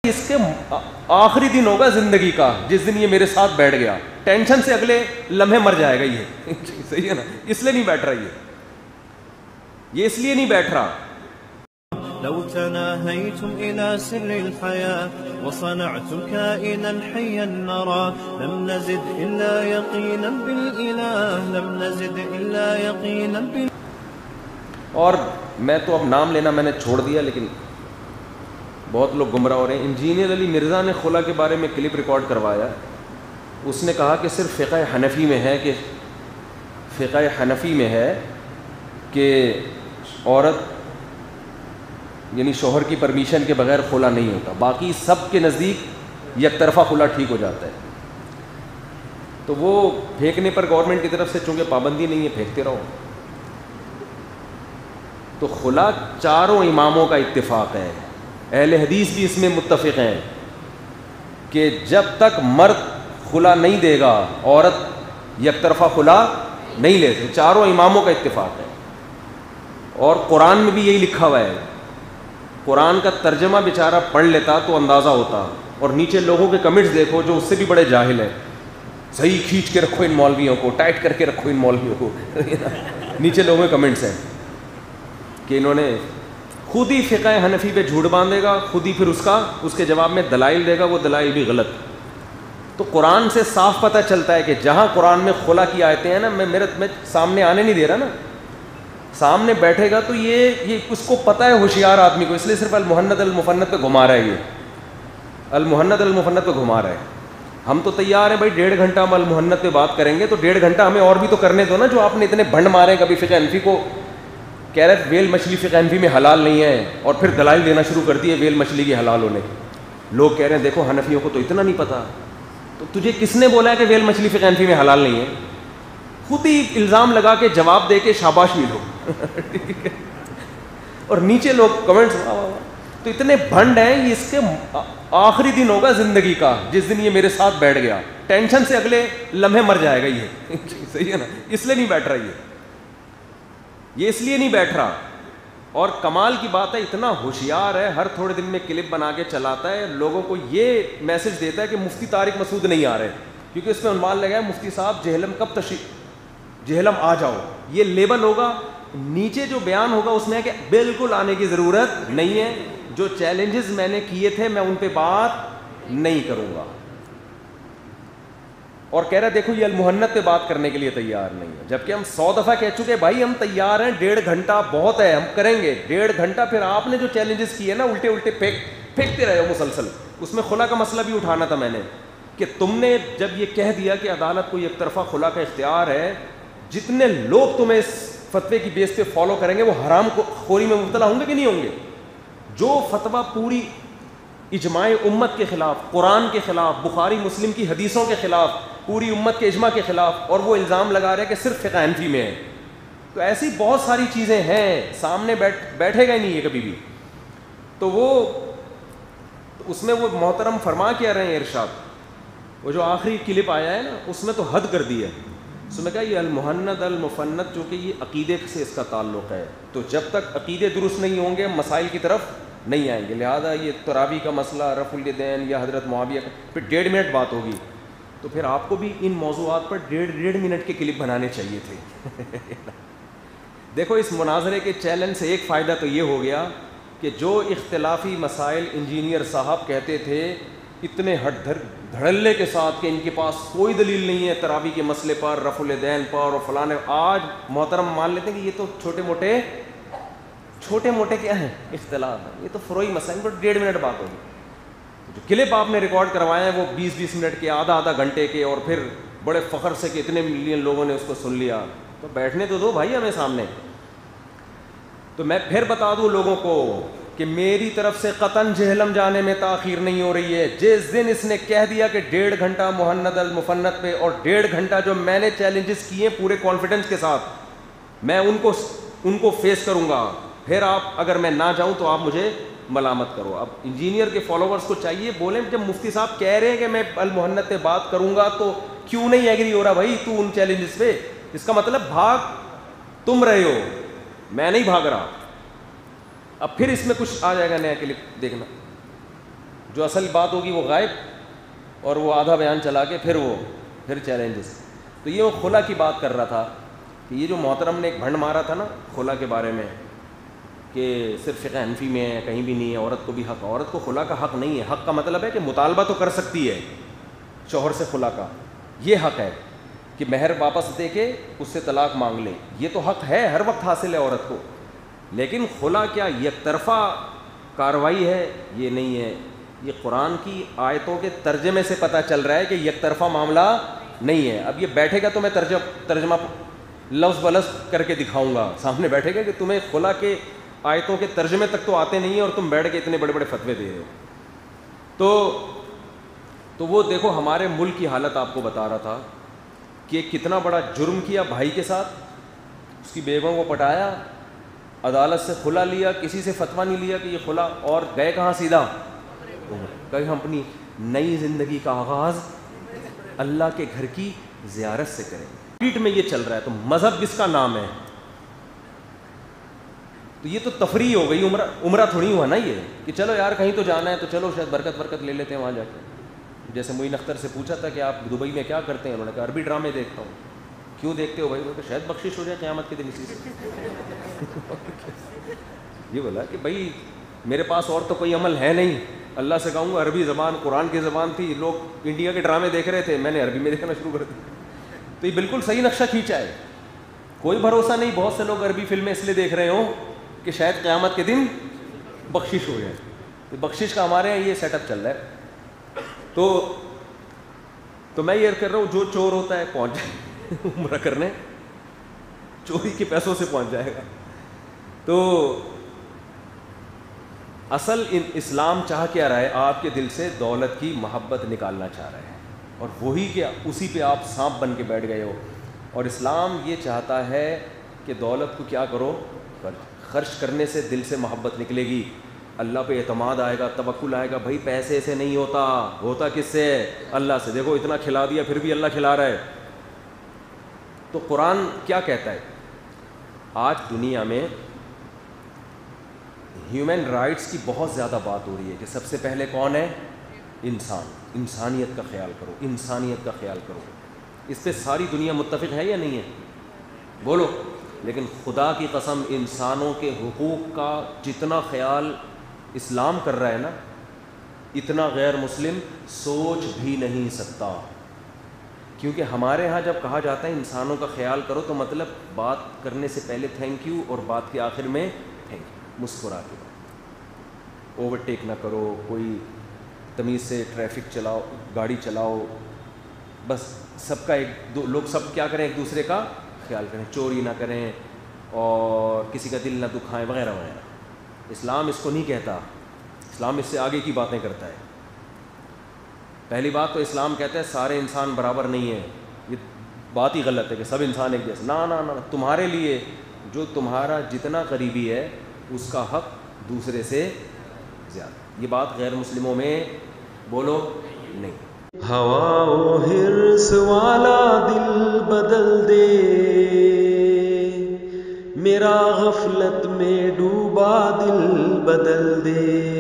اس کے آخری دن ہوگا زندگی کا جس دن یہ میرے ساتھ بیٹھ گیا, ٹینشن سے اگلے لمحے مر جائے گا یہ. صحیح ہے نا, اس لیے نہیں بیٹھ رہا یہ اس لیے نہیں بیٹھ رہا. لو تناهيتم إلى سر الحياة وصنعتم كائنا حيا نرى لم نزد إلا يقينا بالإله لم نزد إلا يقينا بالإله. اور میں تو اب نام لینا میں نے چھوڑ دیا, لیکن بہت لوگ گمراہ ہو رہے ہیں. انجینئر علی مرزا نے خلا کے بارے میں کلپ ریکارڈ کروایا. اس نے کہا کہ صرف فقہ حنفی میں ہے کہ عورت یعنی شوہر کی پرمیشن کے بغیر خلا نہیں ہوتا, باقی سب کے نزدیک یک طرفہ خلا ٹھیک ہو جاتا ہے. تو وہ پھینکنے پر گورنمنٹ کی طرف سے چونکہ پابندی نہیں ہے, پھینکتے رہو. تو خلا چاروں اماموں کا اتفاق ہے, اہل حدیث بھی اس میں متفق ہیں کہ جب تک مرد خلا نہیں دے گا عورت یک طرفہ خلا نہیں لے سکتی. چاروں اماموں کا اتفاق ہے. اور قرآن میں بھی یہی لکھا ہوا ہے. قرآن کا ترجمہ بیچارہ پڑھ لیتا تو اندازہ ہوتا, اور نیچے لوگوں کے کمنٹس دیکھو جو اس سے بھی بڑے جاہل ہیں. صحیح کھینچ کے رکھو ان مولویوں کو, ٹائٹ کر کے رکھو ان مولویوں کو. نیچے لوگوں کے کمنٹس ہیں کہ انہوں نے خود ہی فقہ حنفی پہ جھوٹ باندھے گا, خود ہی پھر اس کے جواب میں دلائل دے گا, وہ دلائل بھی غلط. تو قرآن سے صاف پتہ چلتا ہے کہ جہاں قرآن میں خلا کی آیتیں ہیں نا, میں سامنے آنے نہیں دے رہا نا, سامنے بیٹھے گا تو یہ اس کو پتہ ہے ہوشیار آدمی کو, اس لیے صرف المحنت المفنت پہ گھما رہا ہے. یہ المحنت المفنت پہ گھما رہا ہے. ہم تو تیار ہیں بھائی 1.5 گھنٹہ ہم المحنت پہ بات کریں گے, تو 1.5 گھنٹہ ہمیں اور بھی تو کرنے دو نا. جو آپ نے اتنے بھنڈ مارے کبھی فقہ حنفی کو کہہ رہے ویل مچھلی فقہ حنفی میں حلال نہیں ہے, اور پھر دلائل دینا شروع کر دیے ویل مچھلی کے حلال ہونے. لوگ کہہ رہے ہیں دیکھو حنفیوں کو تو اتنا نہیں پتہ. تو تجھے کس نے بولا ہے کہ ویل مچھلی فقہ حنفی میں حلال نہیں ہے؟ خود ہی الزام لگا کے جواب دے کے شاباش بھی لو. ٹھیک ہے, اور نیچے لوگ کمنٹس تو اتنے بھنڈ ہیں. یہ اس کے آخری دن ہوگا زندگی کا جس دن یہ میرے ساتھ بیٹھ گیا, ٹینشن سے اگلے لمحے مر جائے گا یہ. صحیح ہے نا, اس لیے نہیں بیٹھ رہا یہ اس لیے نہیں بیٹھ رہا. اور کمال کی بات ہے اتنا ہوشیار ہے, ہر تھوڑے دن میں کلپ بنا کے چلاتا ہے, لوگوں کو یہ میسج دیتا ہے کہ مفتی طارق مسعود نہیں آ رہے, کیونکہ اس میں عنوان لگا ہے مفتی صاحب جہلم کب تشریف, جہلم آ جاؤ, یہ لیبل ہوگا. نیچے جو بیان ہوگا اس میں ہے کہ بالکل آنے کی ضرورت نہیں ہے, جو چیلنجز میں نے کیے تھے میں ان پہ بات نہیں کروں گا. اور کہہ رہا دیکھو یہ المحنت پہ بات کرنے کے لیے تیار نہیں ہے, جبکہ ہم 100 دفعہ کہہ چکے بھائی ہم تیار ہیں, 1.5 گھنٹہ بہت ہے, ہم کریں گے 1.5 گھنٹہ. پھر آپ نے جو چیلنجز کیے نا الٹے پھینکتے رہے ہو مسلسل. اس میں خلا کا مسئلہ بھی اٹھانا تھا میں نے, کہ تم نے جب یہ کہہ دیا کہ عدالت کو یک طرفہ خلا کا اختیار ہے, جتنے لوگ تمہیں اس فتوے کی بیس پہ فالو کریں گے وہ حرام خوری میں مبتلا ہوں گے کہ نہیں ہوں گے. جو فتویٰ پوری اجماع امت کے خلاف, قرآن کے خلاف, بخاری مسلم کی حدیثوں کے خلاف, پوری امت کے اجماع کے خلاف, اور وہ الزام لگا رہے ہیں کہ صرف فقہ حنفی میں ہے. تو ایسی بہت ساری چیزیں ہیں, سامنے بیٹھے گا ہی نہیں ہے کبھی بھی. تو وہ اس میں وہ محترم فرما کیا رہے ہیں ارشاد, وہ جو آخری کلپ آیا ہے نا اس میں تو حد کر دی ہے. اس میں کہا یہ المحنت المفنت چونکہ یہ عقیدے سے اس کا تعلق ہے, تو جب تک عقیدے درست نہیں ہوں گے مسائل کی طرف نہیں آئیں گے. لہذا یہ تراویح کا مسئلہ, رفع الیدین یا حضرت معاویہ کا, پھر 1.5 منٹ بات ہوگی. تو پھر آپ کو بھی ان موضوعات پر 1.5 منٹ کے کلپ بنانے چاہیے تھے. دیکھو اس مناظرے کے چیلنج سے ایک فائدہ تو یہ ہو گیا کہ جو اختلافی مسائل انجینئر صاحب کہتے تھے اتنے دھڑلے کے ساتھ کہ ان کے پاس کوئی دلیل نہیں ہے تراویح کے مسئلے پر, رفع الیدین پر اور فلانے, آج محترم مان لیتے ہیں کہ یہ تو چھوٹے موٹے کیا ہیں اختلاف ہیں, یہ تو فروئی مسائل پر 1.5 منٹ بات ہوگی. جو کلپ آپ نے ریکارڈ کروائے ہیں وہ 20-20 منٹ کے, آدھا گھنٹے کے, اور پھر بڑے فخر سے کہ اتنے ملین لوگوں نے اس کو سن لیا. تو بیٹھنے تو دو بھائی ہمیں سامنے. تو میں پھر بتا دوں لوگوں کو کہ میری طرف سے قطعاً جہلم جانے میں تاخیر نہیں ہو رہی ہے. جس دن اس نے کہہ دیا کہ 1.5 گھنٹہ محنت المفنت پہ اور 1.5 گھنٹہ جو میں نے چیلنجز کیے پورے کانفیڈنس کے ساتھ, میں ان کو فیس کروں گا. پھر آپ اگر میں نہ جاؤں تو آپ مجھے ملامت کرو. اب انجینئر کے فالوورز کو چاہیے بولیں, جب مفتی صاحب کہہ رہے ہیں کہ میں المحنت پہ بات کروں گا تو کیوں نہیں ایگری ہو رہا بھائی تو ان چیلنجز پہ؟ اس کا مطلب بھاگ تم رہے ہو, میں نہیں بھاگ رہا. اب پھر اس میں کچھ آ جائے گا نیا کلپ دیکھنا. جو اصل بات ہوگی وہ غائب، اور وہ آدھا بیان چلا کے پھر چیلنجز. تو یہ وہ خلا کی بات کر رہا تھا کہ یہ جو محترم نے ایک بھنڈ مارا تھا نا خلا کے بارے میں کہ صرف فقہ حنفی میں ہے، کہیں بھی نہیں ہے، عورت کو بھی حق. عورت کو خلا کا حق نہیں ہے. حق کا مطلب ہے کہ مطالبہ تو کر سکتی ہے شوہر سے خلا کا، یہ حق ہے کہ مہر واپس دے کے اس سے طلاق مانگ لے، یہ تو حق ہے، ہر وقت حاصل ہے عورت کو. لیکن خلا کیا یک طرفہ کارروائی ہے؟ یہ نہیں ہے. یہ قرآن کی آیتوں کے ترجمے سے پتہ چل رہا ہے کہ یک طرفہ معاملہ نہیں ہے. اب یہ بیٹھے گا تو میں ترجمہ لفظ بلفظ کر کے دکھاؤں گا، سامنے بیٹھے گا کہ تمہیں خلا کے آیتوں کے ترجمے تک تو آتے نہیں ہیں اور تم بیٹھ کے اتنے بڑے بڑے فتوے دے رہے ہو. تو وہ دیکھو ہمارے ملک کی حالت آپ کو بتا رہا تھا کہ کتنا بڑا جرم کیا بھائی کے ساتھ، اس کی بیگم کو پٹایا، عدالت سے خلا لیا، کسی سے فتویٰ نہیں لیا کہ یہ خلا، اور گئے کہاں سیدھا کہ ہم اپنی نئی زندگی کا آغاز اللہ کے گھر کی زیارت سے کریں. پیٹ میں یہ چل رہا ہے. تو مذہب کس کا نام ہے؟ تو یہ تو تفریح ہو گئی، عمرہ تھوڑی ہوا نا یہ کہ چلو یار کہیں تو جانا ہے تو چلو شاید برکت لے لیتے ہیں وہاں جا کے. جیسے معین اختر سے پوچھا تھا کہ آپ دبئی میں کیا کرتے ہیں، انہوں نے کہا عربی ڈرامے دیکھتا ہوں. کیوں دیکھتے ہو بھائی؟ انہوں نے کہا شاید بخشش ہو جائے قیامت کے دن اسی سے. یہ بولا کہ بھائی میرے پاس اور تو کوئی عمل ہے نہیں، اللہ سے کہوں گا عربی زبان قرآن کی زبان تھی، لوگ انڈیا کے ڈرامے دیکھ رہے تھے، میں نے عربی میں دیکھنا شروع کر دیا. تو یہ بالکل صحیح نقشہ کھینچا ہے. کوئی بھروسہ نہیں بہت سے لوگ عربی فلمیں اس لیے دیکھ رہے ہوں کہ شاید قیامت کے دن بخشش ہو جائے. تو بخشش کا ہمارے یہاں یہ سیٹ اپ چل رہا ہے. تو میں یہ کر رہا ہوں جو چور ہوتا ہے پہنچ جائے عمرہ کرنے، چوری کے پیسوں سے پہنچ جائے گا. تو اصل اسلام چاہ کیا رہا ہے؟ آپ کے دل سے دولت کی محبت نکالنا چاہ رہا ہے، اور وہی کہ اسی پہ آپ سانپ بن کے بیٹھ گئے ہو. اور اسلام یہ چاہتا ہے کہ دولت کو کیا کرو؟ خرچ کرنے سے دل سے محبت نکلے گی، اللہ پہ اعتماد آئے گا، توکل آئے گا. بھائی پیسے سے نہیں ہوتا کس سے؟ اللہ سے. دیکھو اتنا کھلا دیا پھر بھی اللہ کھلا رہا ہے. تو قرآن کیا کہتا ہے؟ آج دنیا میں ہیومن رائٹس کی بہت زیادہ بات ہو رہی ہے کہ سب سے پہلے کون ہے؟ انسانیت کا خیال کرو، انسانیت کا خیال کرو. اس پہ ساری دنیا متفق ہے یا نہیں ہے؟ بولو. لیکن خدا کی قسم انسانوں کے حقوق کا جتنا خیال اسلام کر رہا ہے نا، اتنا غیر مسلم سوچ بھی نہیں سکتا. کیونکہ ہمارے ہاں جب کہا جاتا ہے انسانوں کا خیال کرو تو مطلب بات کرنے سے پہلے تھینک یو اور بات کے آخر میں تھینک یو، مسکرا کے. اوورٹیک نہ کرو، کوئی تمیز سے ٹریفک چلاؤ، گاڑی چلاؤ، بس سب کا لوگ سب کیا کریں؟ ایک دوسرے کا خیال کریں، چوری نہ کریں اور کسی کا دل نہ دکھائیں وغیرہ وغیرہ. اسلام اس کو نہیں کہتا، اسلام اس سے آگے کی باتیں کرتا ہے. پہلی بات تو اسلام کہتا ہے سارے انسان برابر نہیں ہیں. یہ بات ہی غلط ہے کہ سب انسان ایک جیسے. نہ تمہارے لیے جو تمہارا جتنا قریبی ہے اس کا حق دوسرے سے زیادہ. یہ بات غیر مسلموں میں بولو نہیں. ہوا و حرص والا دل بدل دے، میرا غفلت میں ڈوبا دل بدل دے.